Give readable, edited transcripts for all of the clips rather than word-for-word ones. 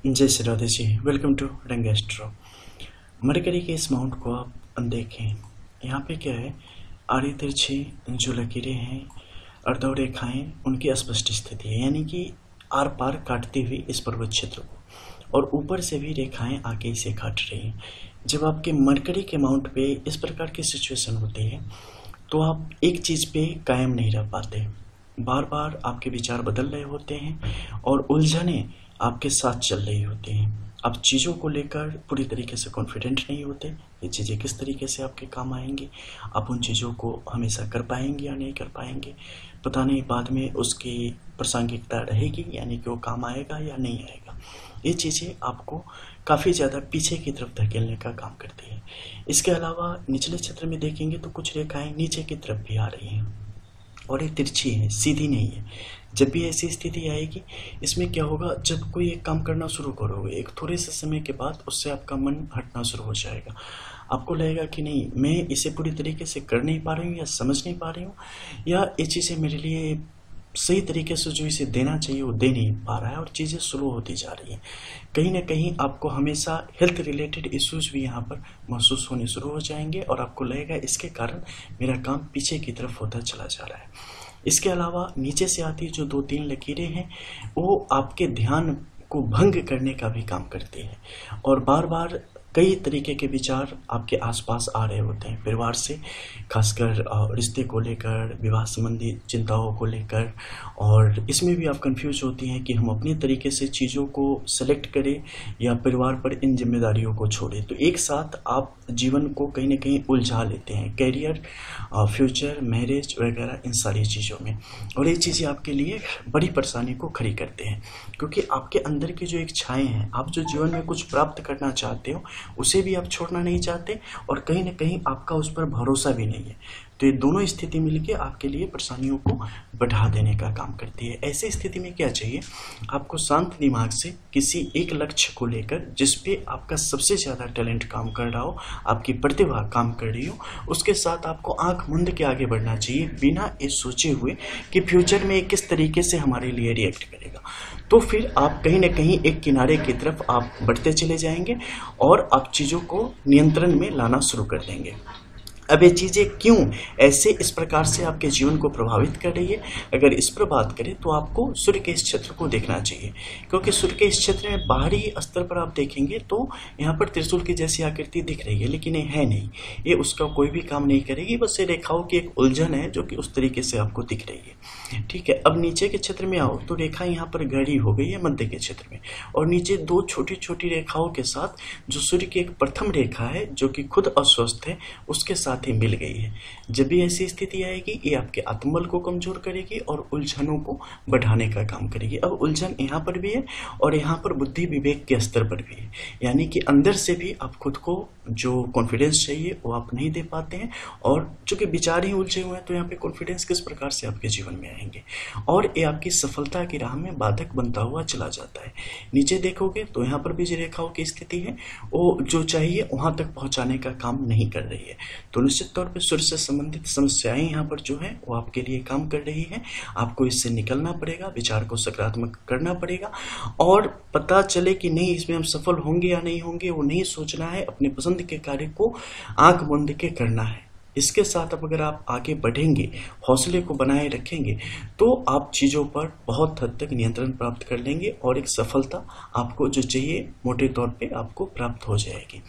जय Shri Radhe ji. Welcome to रंग astro. Mercury के इस माउंट को आप देखें। यहाँ पे क्या है, आड़ी तिरछी जो लकीरें हैं, अर्धव रेखाएं, उनकी अस्पष्ट स्थिति है, यानी कि आर पार काटती हुई इस पर्वत क्षेत्र को, और ऊपर से भी रेखाएं आके इसे काट रही हैं। जब आपके मरकरी के माउंट पे इस प्रकार की सिचुएशन होती है तो आप एक चीज़ पे कायम नहीं रह पाते। बार बार आपके विचार बदल रहे होते हैं और उलझने आपके साथ चल रही होती हैं। आप चीज़ों को लेकर पूरी तरीके से कॉन्फिडेंट नहीं होते, ये चीज़ें किस तरीके से आपके काम आएंगी, आप उन चीज़ों को हमेशा कर पाएंगे या नहीं कर पाएंगे, पता नहीं बाद में उसकी प्रासंगिकता रहेगी, यानी कि वो काम आएगा या नहीं आएगा। ये चीज़ें आपको काफ़ी ज़्यादा पीछे की तरफ धकेलने का काम करती है। इसके अलावा निचले क्षेत्र में देखेंगे तो कुछ रेखाएं नीचे की तरफ भी आ रही हैं और ये तिरछी है, सीधी नहीं है। जब भी ऐसी स्थिति आएगी, इसमें क्या होगा, जब कोई एक काम करना शुरू करोगे, एक थोड़े से समय के बाद उससे आपका मन हटना शुरू हो जाएगा। आपको लगेगा कि नहीं, मैं इसे पूरी तरीके से कर नहीं पा रही हूँ या समझ नहीं पा रही हूँ, या ये चीज़ें मेरे लिए सही तरीके से जो इसे देना चाहिए वो दे नहीं पा रहा है, और चीज़ें स्लो होती जा रही हैं। कहीं ना कहीं आपको हमेशा हेल्थ रिलेटेड इश्यूज भी यहाँ पर महसूस होने शुरू हो जाएंगे और आपको लगेगा इसके कारण मेरा काम पीछे की तरफ होता चला जा रहा है। इसके अलावा नीचे से आती जो 2-3 लकीरें हैं, वो आपके ध्यान को भंग करने का भी काम करती है, और बार बार कई तरीके के विचार आपके आसपास आ रहे होते हैं, परिवार से, खासकर रिश्ते को लेकर, विवाह संबंधी चिंताओं को लेकर। और इसमें भी आप कंफ्यूज होती हैं कि हम अपने तरीके से चीज़ों को सेलेक्ट करें या परिवार पर इन जिम्मेदारियों को छोड़ें। तो एक साथ आप जीवन को कहीं ना कहीं उलझा लेते हैं, कैरियर, फ्यूचर, मैरिज वगैरह, इन सारी चीज़ों में। और ये चीज़ें आपके लिए बड़ी परेशानी को खड़ी करते हैं, क्योंकि आपके अंदर की जो इच्छाएँ हैं, आप जो जीवन में कुछ प्राप्त करना चाहते हो उसे भी आप छोड़ना नहीं चाहते, और कहीं ना कहीं आपका उस पर भरोसा भी नहीं है। तो ये दोनों स्थिति मिलके आपके लिए परेशानियों को बढ़ा देने का काम करती है। ऐसी स्थिति में क्या चाहिए, आपको शांत दिमाग से किसी एक लक्ष्य को लेकर, जिस पे आपका सबसे ज़्यादा टैलेंट काम कर रहा हो, आपकी प्रतिभा काम कर रही हो, उसके साथ आपको आंख मूंद के आगे बढ़ना चाहिए, बिना ये सोचे हुए कि फ्यूचर में किस तरीके से हमारे लिए रिएक्ट करेगा। तो फिर आप कहीं ना कहीं एक किनारे की तरफ आप बढ़ते चले जाएंगे और आप चीज़ों को नियंत्रण में लाना शुरू कर देंगे। अब ये चीज़ें क्यों ऐसे इस प्रकार से आपके जीवन को प्रभावित कर रही है, अगर इस पर बात करें तो आपको सूर्य के इस क्षेत्र को देखना चाहिए, क्योंकि सूर्य के इस क्षेत्र में बाहरी स्तर पर आप देखेंगे तो यहाँ पर त्रिशूल की जैसी आकृति दिख रही है, लेकिन ये है नहीं, ये उसका कोई भी काम नहीं करेगी, बस ये रेखाओं की एक उलझन है जो कि उस तरीके से आपको दिख रही है। ठीक है, अब नीचे के क्षेत्र में आओ तो रेखा यहाँ पर गहरी हो गई है मध्य के क्षेत्र में, और नीचे 2 छोटी छोटी रेखाओं के साथ जो सूर्य की एक प्रथम रेखा है जो कि खुद अस्वस्थ है, उसके साथ ही मिल गई है। जब भी ऐसी स्थिति आएगी, ये आपके आत्मबल को कमजोर करेगी और उलझनों को बढ़ाने का काम करेगी। अब उलझन यहाँ पर भी है और यहाँ पर बुद्धि विवेक के स्तर पर भी है, यानी कि अंदर से भी आप खुद को जो कॉन्फिडेंस चाहिए वो आप नहीं दे पाते हैं, और चूंकि विचार ही उलझे हुए हैं तो यहाँ पे कॉन्फिडेंस किस प्रकार से आपके जीवन में आएंगे, और ये आपकी सफलता की राह में बाधक बनता हुआ चला जाता है। नीचे देखोगे तो यहाँ पर भी जो रेखाओं की स्थिति है वो जो चाहिए वहां तक पहुंचाने का काम नहीं कर रही है। तो निश्चित तौर पर सूर्य से संबंधित समस्याएं यहाँ पर जो है वो आपके लिए काम कर रही है। आपको इससे निकलना पड़ेगा, विचार को सकारात्मक करना पड़ेगा, और पता चले कि नहीं इसमें हम सफल होंगे या नहीं होंगे वो नहीं सोचना है, अपने पसंद के कार्य को आंख बंद के करना है। इसके साथ अब अगर आप आगे बढ़ेंगे, हौसले को बनाए रखेंगे, तो आप चीज़ों पर बहुत हद तक नियंत्रण प्राप्त कर लेंगे और एक सफलता आपको जो चाहिए मोटे तौर पे आपको प्राप्त हो जाएगी।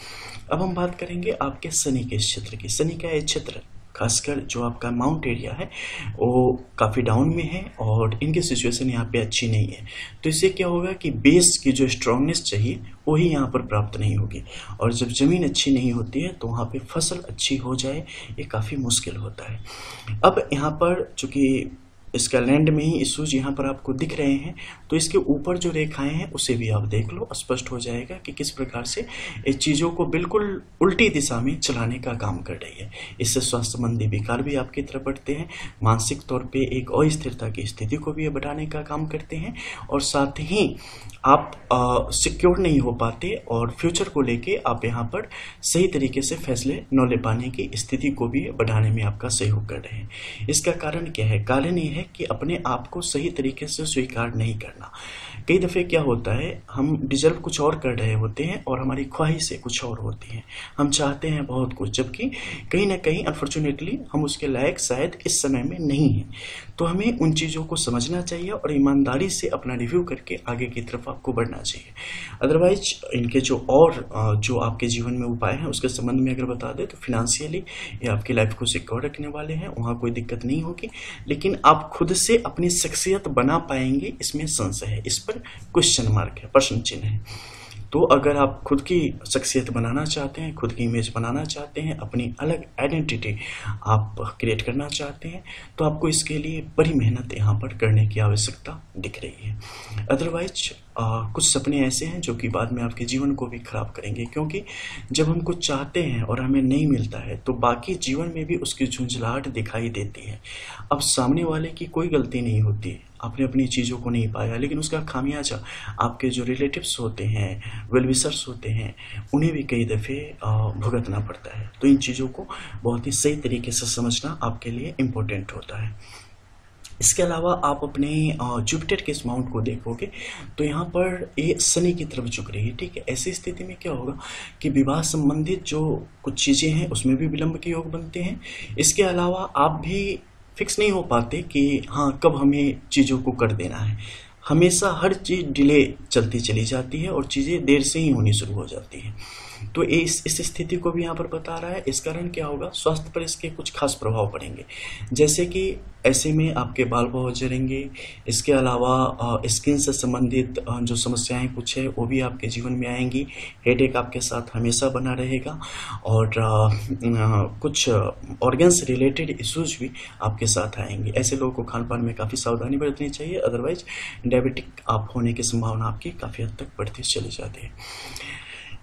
अब हम बात करेंगे आपके शनि के क्षेत्र की। शनि का ये क्षेत्र खासकर जो आपका माउंट एरिया है वो काफ़ी डाउन में है और इनकी सिचुएशन यहाँ पे अच्छी नहीं है। तो इससे क्या होगा कि बेस की जो स्ट्रांगनेस चाहिए वही यहाँ पर प्राप्त नहीं होगी, और जब ज़मीन अच्छी नहीं होती है तो वहाँ पे फसल अच्छी हो जाए ये काफ़ी मुश्किल होता है। अब यहाँ पर चूँकि इसका लैंड में ही इश्यूज यहाँ पर आपको दिख रहे हैं, तो इसके ऊपर जो रेखाएं हैं उसे भी आप देख लो, स्पष्ट हो जाएगा कि किस प्रकार से इस चीज़ों को बिल्कुल उल्टी दिशा में चलाने का काम कर रही है। इससे स्वास्थ्य संबंधी विकार भी आपकी तरफ बढ़ते हैं, मानसिक तौर पे एक अस्थिरता की स्थिति को भी बढ़ाने का काम करते हैं, और साथ ही आप सिक्योर नहीं हो पाते और फ्यूचर को लेके आप यहाँ पर सही तरीके से फैसले न ले पाने की स्थिति को भी बढ़ाने में आपका सहयोग कर रहे हैं। इसका कारण क्या है? कारण ये है कि अपने आप को सही तरीके से स्वीकार नहीं करना। कई दफ़े क्या होता है, हम डिजर्व कुछ और कर रहे होते हैं और हमारी ख्वाहिशें कुछ और होती हैं। हम चाहते हैं बहुत कुछ, जबकि कहीं ना कहीं अनफॉर्चुनेटली हम उसके लायक शायद इस समय में नहीं हैं। तो हमें उन चीज़ों को समझना चाहिए और ईमानदारी से अपना रिव्यू करके आगे की तरफ आपको बढ़ना चाहिए। अदरवाइज इनके जो आपके जीवन में उपाय हैं उसके संबंध में अगर बता दें तो फिनेंशियली ये आपकी लाइफ को सिक्योर रखने वाले हैं, वहाँ कोई दिक्कत नहीं होगी। लेकिन आप खुद से अपनी शख्सियत बना पाएंगे, इसमें संशय है, इस पर क्वेश्चन मार्क है, प्रश्न चिन्ह है। तो अगर आप खुद की शख्सियत बनाना चाहते हैं, खुद की इमेज बनाना चाहते हैं, अपनी अलग आइडेंटिटी आप क्रिएट करना चाहते हैं, तो आपको इसके लिए बड़ी मेहनत यहाँ पर करने की आवश्यकता दिख रही है। अदरवाइज कुछ सपने ऐसे हैं जो कि बाद में आपके जीवन को भी खराब करेंगे, क्योंकि जब हम कुछ चाहते हैं और हमें नहीं मिलता है तो बाकी जीवन में भी उसकी झुंझलाहट दिखाई देती है। अब सामने वाले की कोई गलती नहीं होती, आपने अपनी चीज़ों को नहीं पाया, लेकिन उसका खामियाजा आपके जो रिलेटिव्स होते हैं, वेल विशर्स होते हैं, उन्हें भी कई दफ़े भुगतना पड़ता है। तो इन चीज़ों को बहुत ही सही तरीके से समझना आपके लिए इम्पोर्टेंट होता है। इसके अलावा आप अपने जुपिटर के इस माउंट को देखोगे तो यहाँ पर ये शनि की तरफ झुक रही है, ठीक है। ऐसी स्थिति में क्या होगा कि विवाह संबंधित जो कुछ चीज़ें हैं उसमें भी विलंब के योग बनते हैं। इसके अलावा आप भी फिक्स नहीं हो पाते कि हाँ कब हमें चीज़ों को कर देना है, हमेशा हर चीज़ डिले चलती चली जाती है और चीज़ें देर से ही होनी शुरू हो जाती हैं। तो इस स्थिति को भी यहाँ पर बता रहा है। इस कारण क्या होगा, स्वास्थ्य पर इसके कुछ खास प्रभाव पड़ेंगे, जैसे कि ऐसे में आपके बाल बहुत झड़ेंगे। इसके अलावा स्किन से संबंधित जो समस्याएं कुछ है वो भी आपके जीवन में आएंगी। हेडेक आपके साथ हमेशा बना रहेगा और कुछ ऑर्गन से रिलेटेड इश्यूज भी आपके साथ आएंगे। ऐसे लोगों को खान पान में काफ़ी सावधानी बरतनी चाहिए, अदरवाइज डायबिटिक आप होने की संभावना आपकी काफ़ी हद तक बढ़ती चली जाती है।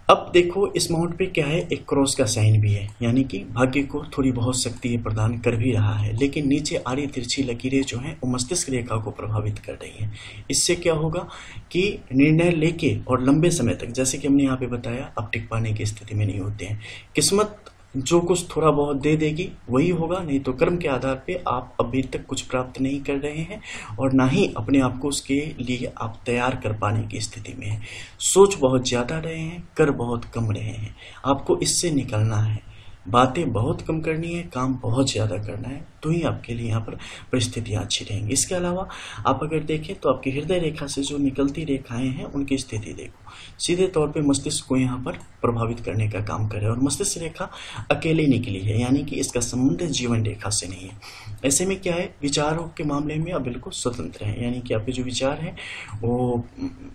अब देखो इस माउंट पे क्या है, एक क्रॉस का साइन भी है, यानी कि भाग्य को थोड़ी बहुत शक्ति प्रदान कर भी रहा है। लेकिन नीचे आड़ी तिरछी लकीरें जो हैं वो मस्तिष्क रेखा को प्रभावित कर रही हैं। इससे क्या होगा कि निर्णय लेके और लंबे समय तक, जैसे कि हमने यहाँ पे बताया, आप टिक पाने की स्थिति में नहीं होते हैं। किस्मत जो कुछ थोड़ा बहुत दे देगी वही होगा, नहीं तो कर्म के आधार पे आप अभी तक कुछ प्राप्त नहीं कर रहे हैं और ना ही अपने आप को उसके लिए आप तैयार कर पाने की स्थिति में हैं। सोच बहुत ज़्यादा रहे हैं, कर बहुत कम रहे हैं। आपको इससे निकलना है, बातें बहुत कम करनी है, काम बहुत ज़्यादा करना है, तो ही आपके लिए यहाँ पर परिस्थितियाँ अच्छी रहेंगी। इसके अलावा आप अगर देखें तो आपकी हृदय रेखा से जो निकलती रेखाएं हैं उनकी स्थिति देखो, सीधे तौर पे मस्तिष्क को यहाँ पर प्रभावित करने का काम करे और मस्तिष्क रेखा अकेले निकली है, यानी कि इसका संबंध जीवन रेखा से नहीं है। ऐसे में क्या है, विचारों के मामले में आप बिल्कुल स्वतंत्र हैं, यानी कि आपके जो विचार हैं वो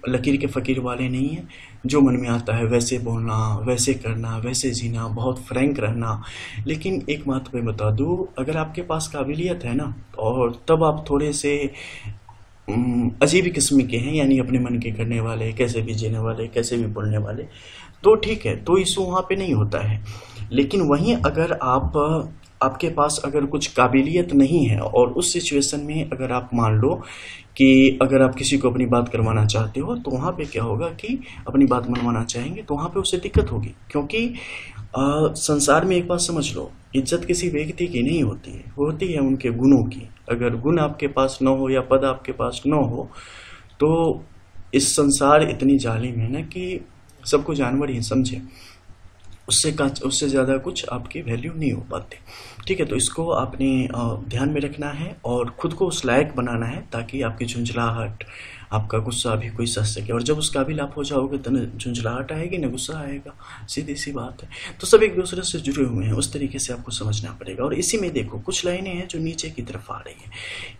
लकीर के फकीर वाले नहीं हैं। जो मन में आता है वैसे बोलना, वैसे करना, वैसे जीना, बहुत फ्रैंक रहना। लेकिन एक बात मैं बता दूँ, अगर आपके पास काबिलियत है ना, और तब आप थोड़े से अजीब किस्म के हैं, यानी अपने मन के करने वाले, कैसे भी जीने वाले, कैसे भी बोलने वाले, तो ठीक है, तो इशू वहाँ पे नहीं होता है। लेकिन वहीं अगर आपके पास अगर कुछ काबिलियत नहीं है और उस सिचुएशन में अगर आप मान लो कि अगर आप किसी को अपनी बात करवाना चाहते हो, तो वहाँ पे क्या होगा कि अपनी बात मनवाना चाहेंगे तो वहाँ पे उसे दिक्कत होगी। क्योंकि संसार में एक बात समझ लो, इज्जत किसी व्यक्ति की नहीं होती है, वो होती है उनके गुणों की। अगर गुण आपके पास न हो या पद आपके पास न हो तो इस संसार इतनी जालिम है ना कि सबको जानवर ही समझे, उससे ज़्यादा कुछ आपकी वैल्यू नहीं हो पाती। ठीक है, तो इसको आपने ध्यान में रखना है और खुद को उस लायक बनाना है ताकि आपकी झुंझलाहट, आपका गुस्सा भी कोई सह सके। और जब उस काबिल आप हो जाओगे तो न झुंझलाहट आएगी न गुस्सा आएगा, सीधी सी बात है। तो सब एक दूसरे से जुड़े हुए हैं, उस तरीके से आपको समझना पड़ेगा। और इसी में देखो कुछ लाइनें हैं जो नीचे की तरफ आ रही हैं,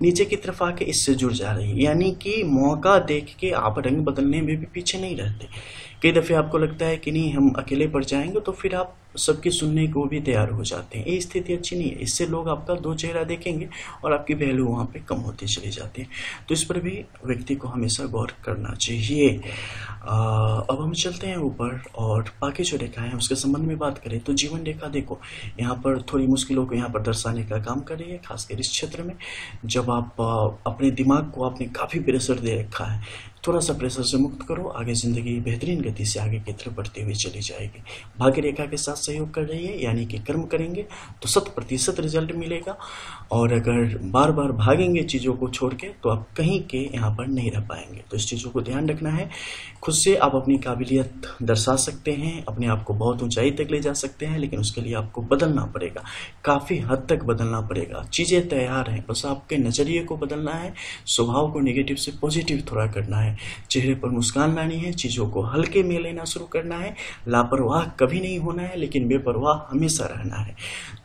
नीचे की तरफ आके इससे जुड़ जा रही है, यानी कि मौका देख के आप रंग बदलने में भी पीछे नहीं रहते। कई दफ़े आपको लगता है कि नहीं हम अकेले पड़ जाएंगे, तो फिर आप सबकी सुनने को भी तैयार हो जाते हैं। ये स्थिति अच्छी नहीं है, इससे लोग आपका दो चेहरा देखेंगे और आपकी वैल्यू वहाँ पे कम होती चली जाती है। तो इस पर भी व्यक्ति को हमेशा गौर करना चाहिए। अब हम चलते हैं ऊपर और बाकी जो रेखा है उसके संबंध में बात करें तो जीवन रेखा देखो यहाँ पर थोड़ी मुश्किलों को यहाँ पर दर्शाने का काम कर रही है, खासकर इस क्षेत्र में जब आप अपने दिमाग को आपने काफ़ी प्रेशर दे रखा है, थोड़ा सा प्रेशर से मुक्त करो, आगे ज़िंदगी बेहतरीन गति से आगे की तरफ बढ़ती हुई चली जाएगी। भाग्य रेखा के साथ सहयोग कर रही है, यानी कि कर्म करेंगे तो 100% रिजल्ट मिलेगा, और अगर बार बार भागेंगे चीज़ों को छोड़ के तो आप कहीं के यहाँ पर नहीं रह पाएंगे। तो इस चीज़ों को ध्यान रखना है। खुद से आप अपनी काबिलियत दर्शा सकते हैं, अपने आप को बहुत ऊंचाई तक ले जा सकते हैं, लेकिन उसके लिए आपको बदलना पड़ेगा, काफ़ी हद तक बदलना पड़ेगा। चीज़ें तैयार हैं, बस आपके नज़रिए को बदलना है, स्वभाव को नेगेटिव से पॉजिटिव थोड़ा करना है, चेहरे पर मुस्कान लानी है, चीज़ों को हल्के में लेना शुरू करना है, लापरवाह कभी नहीं होना है, लेकिन बेपरवाह हमेशा रहना है।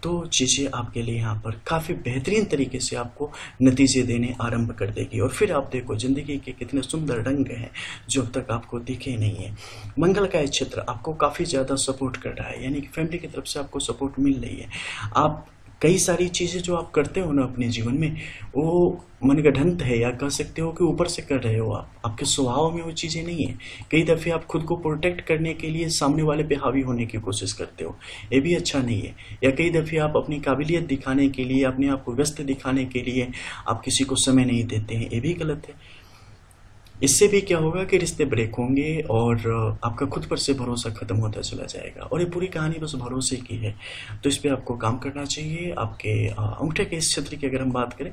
तो चीज़ें आपके लिए यहाँ पर काफ़ी बेहतरीन तरीके से आपको नतीजे देने आरंभ कर देगी। और फिर आप देखो ज़िंदगी के कितने सुंदर रंग हैं जो अब तक आपको दिखे नहीं है। मंगल का क्षेत्र आपको काफ़ी ज़्यादा सपोर्ट कर रहा है, यानी कि फैमिली की तरफ से आपको सपोर्ट मिल रही है। आप कई सारी चीज़ें जो आप करते हो ना अपने जीवन में, वो मनगढ़ंत है, या कह सकते हो कि ऊपर से कर रहे हो आप, आपके स्वभाव में वो चीज़ें नहीं है। कई दफ़े आप खुद को प्रोटेक्ट करने के लिए सामने वाले पे हावी होने की कोशिश करते हो, ये भी अच्छा नहीं है। या कई दफ़े आप अपनी काबिलियत दिखाने के लिए, अपने आप को व्यस्त दिखाने के लिए आप किसी को समय नहीं देते हैं, ये भी गलत है। इससे भी क्या होगा कि रिश्ते ब्रेक होंगे और आपका खुद पर से भरोसा खत्म होता चला जाएगा। और ये पूरी कहानी बस भरोसे की है, तो इस पे आपको काम करना चाहिए। आपके अंगूठे के इस क्षेत्र की अगर हम बात करें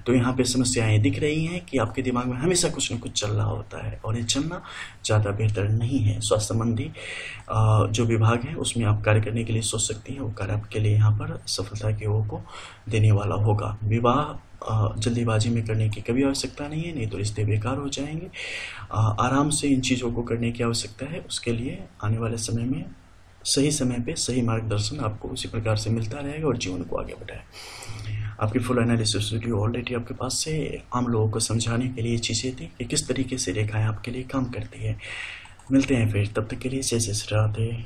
तो यहाँ पे समस्याएं दिख रही हैं कि आपके दिमाग में हमेशा कुछ न कुछ चल रहा होता है, और ये चलना ज़्यादा बेहतर नहीं है। स्वास्थ्य संबंधी जो विभाग है उसमें आप कार्य करने के लिए सोच सकती हैं, वो कार्य आपके लिए यहाँ पर सफलता की ओर को देने वाला होगा। विवाह जल्दीबाजी में करने की कभी आवश्यकता नहीं है, नहीं तो रिश्ते बेकार हो जाएंगे। आराम से इन चीज़ों को करने की आवश्यकता है। उसके लिए आने वाले समय में सही समय पे सही मार्गदर्शन आपको उसी प्रकार से मिलता रहेगा और जीवन को आगे बढ़ाए। आपकी फुल एनालिसिस वीडियो ऑलरेडी आपके पास से आम लोगों को समझाने के लिए चीज़ें थी कि किस तरीके से रेखाएं आपके लिए काम करती है। मिलते हैं फिर, तब तक के लिए जय जय श्री राधे।